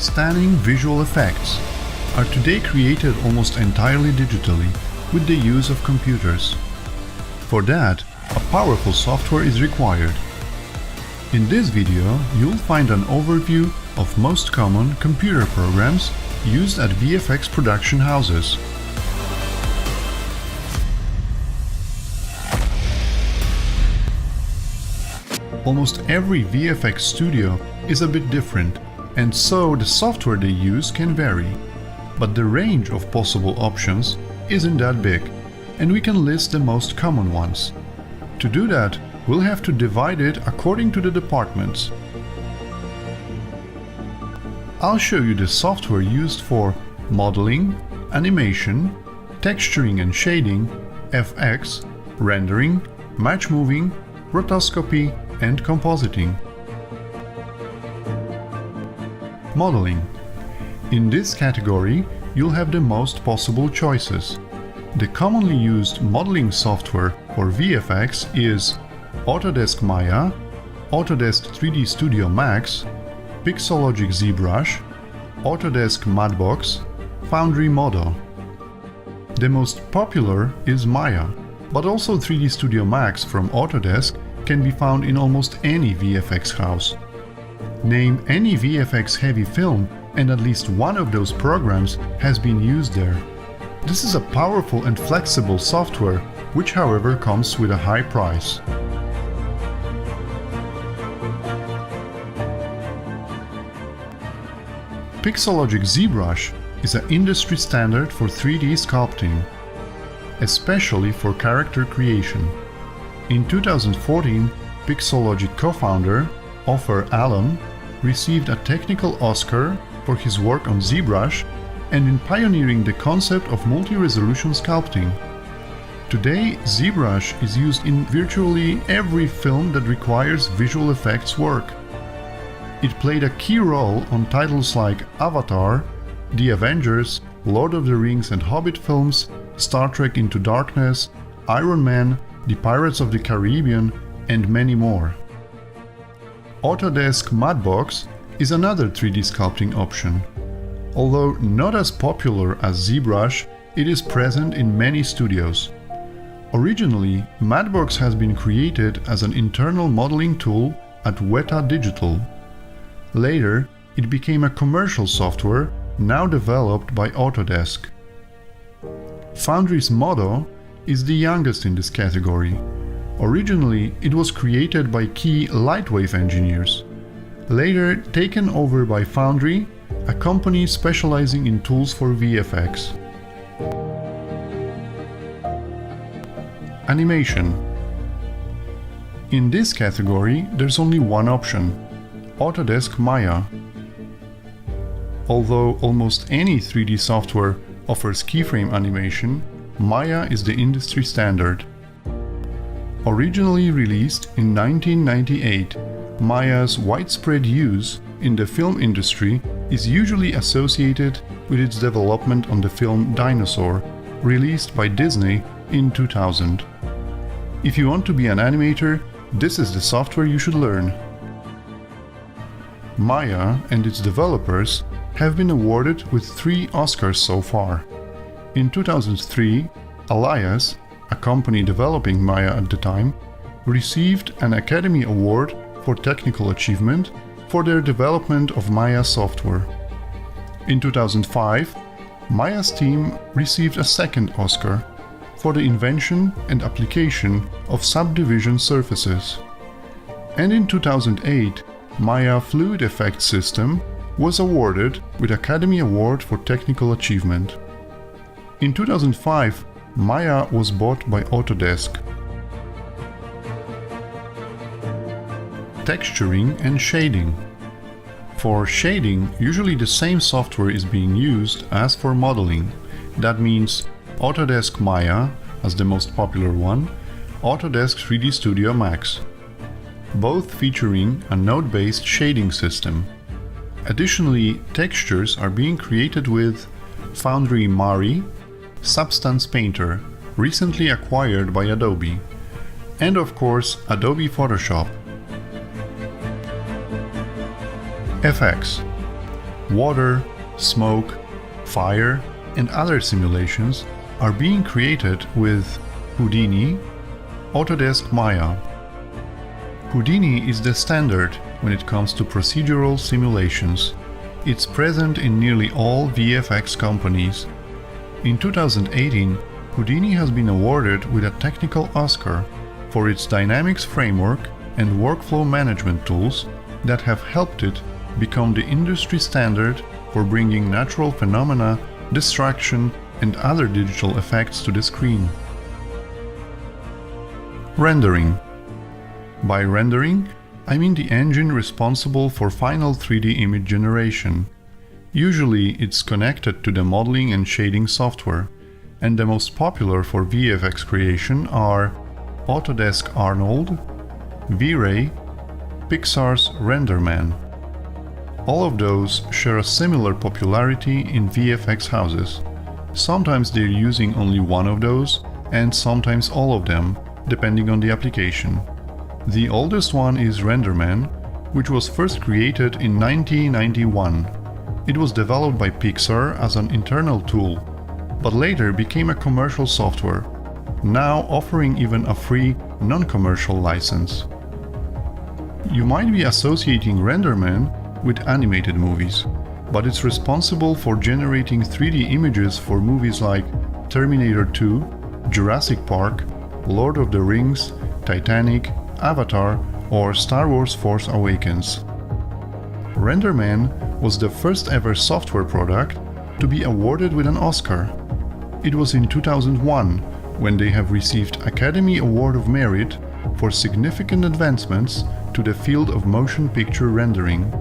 stunning visual effects are today created almost entirely digitally with the use of computers. For that, a powerful software is required. In this video, you'll find an overview of most common computer programs used at VFX production houses. Almost every VFX studio is a bit different, and so the software they use can vary. But the range of possible options isn't that big, and we can list the most common ones. To do that, we'll have to divide it according to the departments. I'll show you the software used for modeling, animation, texturing and shading, FX, rendering, match moving, rotoscopy, and compositing. Modeling. In this category, you'll have the most possible choices. The commonly used modeling software for VFX is Autodesk Maya, Autodesk 3D Studio Max, Pixologic ZBrush, Autodesk Madbox, Foundry Modo. The most popular is Maya, but also 3D Studio Max from Autodesk can be found in almost any VFX house. Name any VFX heavy film and at least one of those programs has been used there. This is a powerful and flexible software, which however comes with a high price. Pixologic ZBrush is an industry standard for 3D sculpting, especially for character creation. In 2014, Pixologic co-founder Ofer Allen received a technical Oscar for his work on ZBrush and in pioneering the concept of multi-resolution sculpting. Today, ZBrush is used in virtually every film that requires visual effects work. It played a key role on titles like Avatar, The Avengers, Lord of the Rings and Hobbit films, Star Trek Into Darkness, Iron Man, The Pirates of the Caribbean, and many more. Autodesk Madbox is another 3D sculpting option. Although not as popular as ZBrush, it is present in many studios. Originally, Madbox has been created as an internal modeling tool at Weta Digital. Later, it became a commercial software now developed by Autodesk. Foundry's Modo is the youngest in this category. Originally, it was created by key Lightwave engineers. Later taken over by Foundry, a company specializing in tools for VFX. Animation. In this category, there's only one option: Autodesk Maya. Although almost any 3D software offers keyframe animation, Maya is the industry standard. Originally released in 1998, Maya's widespread use in the film industry is usually associated with its development on the film Dinosaur, released by Disney in 2000. If you want to be an animator, this is the software you should learn. Maya and its developers have been awarded with 3 Oscars so far. In 2003, Alias, a company developing Maya at the time, received an Academy Award for Technical Achievement for their development of Maya software. In 2005, Maya's team received a second Oscar for the invention and application of subdivision surfaces. And in 2008, Maya Fluid Effects System was awarded with Academy Award for Technical Achievement. In 2005, Maya was bought by Autodesk. Texturing and shading. For shading, usually the same software is being used as for modeling. That means Autodesk Maya as the most popular one, Autodesk 3D Studio Max, both featuring a node-based shading system. Additionally, textures are being created with Foundry Mari, Substance Painter, recently acquired by Adobe, and of course Adobe Photoshop. FX. water, smoke, fire, and other simulations are being created with Houdini, Autodesk Maya. Houdini is the standard when it comes to procedural simulations. It's present in nearly all VFX companies. In 2018, Houdini has been awarded with a technical Oscar for its dynamics framework and workflow management tools that have helped it become the industry standard for bringing natural phenomena, distraction, and other digital effects to the screen. Rendering. By rendering, I mean the engine responsible for final 3D image generation. Usually it's connected to the modeling and shading software, and the most popular for VFX creation are Autodesk Arnold, V-Ray, Pixar's RenderMan. All of those share a similar popularity in VFX houses. Sometimes they're using only one of those, and sometimes all of them, depending on the application. The oldest one is RenderMan, which was first created in 1991. It was developed by Pixar as an internal tool, but later became a commercial software, now offering even a free, non-commercial license. You might be associating RenderMan with animated movies, but it's responsible for generating 3D images for movies like Terminator 2, Jurassic Park, Lord of the Rings, Titanic, Avatar, or Star Wars Force Awakens. RenderMan was the first ever software product to be awarded with an Oscar. It was in 2001 when they have received Academy Award of Merit for significant advancements to the field of motion picture rendering.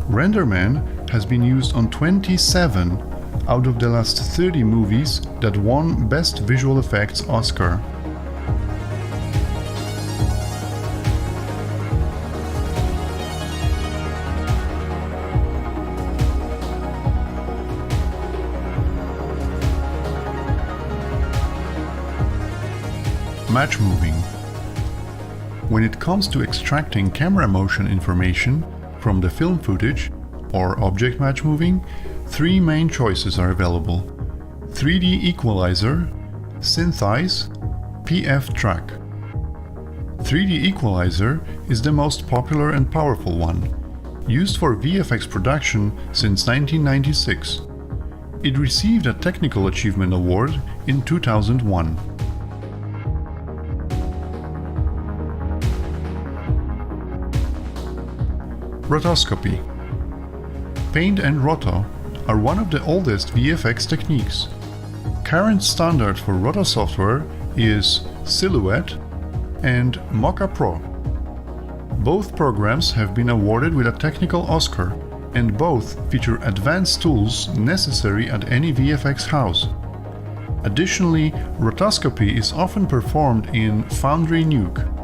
RenderMan has been used on 27 out of the last 30 movies that won Best Visual Effects Oscar. Match moving. When it comes to extracting camera motion information from the film footage or object match moving, three main choices are available: 3D equalizer, Synthesize, PF track. 3D equalizer is the most popular and powerful one, used for VFX production since 1996. It received a Technical Achievement Award in 2001. Rotoscopy. Paint and roto are one of the oldest VFX techniques. Current standard for roto software is Silhouette and Mocha Pro. Both programs have been awarded with a technical Oscar, and both feature advanced tools necessary at any VFX house. Additionally, rotoscopy is often performed in Foundry Nuke.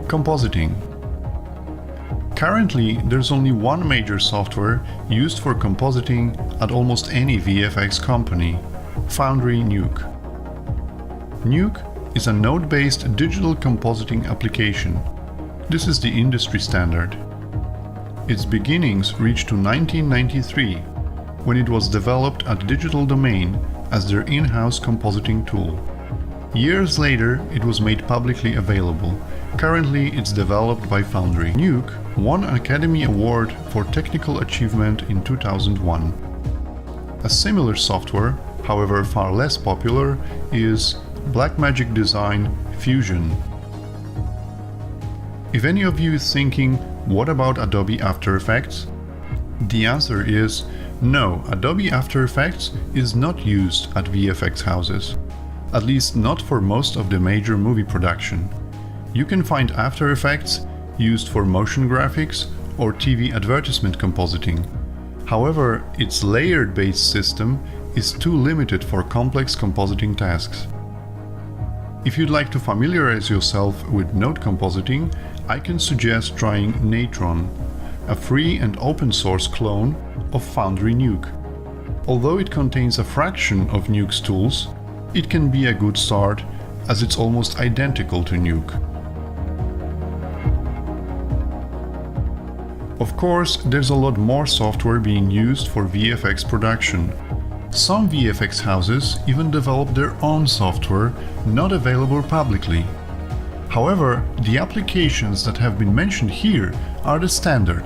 Compositing. Currently, there's only one major software used for compositing at almost any VFX company: Foundry Nuke. Nuke is a node-based digital compositing application. This is the industry standard. Its beginnings reached to 1993, when it was developed at Digital Domain as their in-house compositing tool. Years later, it was made publicly available. Currently, it's developed by Foundry. Nuke won an Academy Award for Technical Achievement in 2001. A similar software, however far less popular, is Blackmagic Design Fusion. If any of you is thinking, what about Adobe After Effects? The answer is no, Adobe After Effects is not used at VFX houses. At least not for most of the major movie production. You can find After Effects used for motion graphics or TV advertisement compositing. However, its layered-based system is too limited for complex compositing tasks. If you'd like to familiarize yourself with node compositing, I can suggest trying Natron, a free and open source clone of Foundry Nuke. Although it contains a fraction of Nuke's tools, it can be a good start as it's almost identical to Nuke. Of course, there's a lot more software being used for VFX production. Some VFX houses even develop their own software, not available publicly. However, the applications that have been mentioned here are the standard.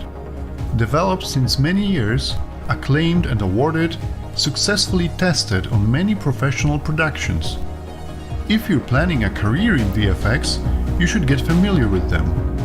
Developed since many years, acclaimed and awarded, successfully tested on many professional productions. If you're planning a career in VFX, you should get familiar with them.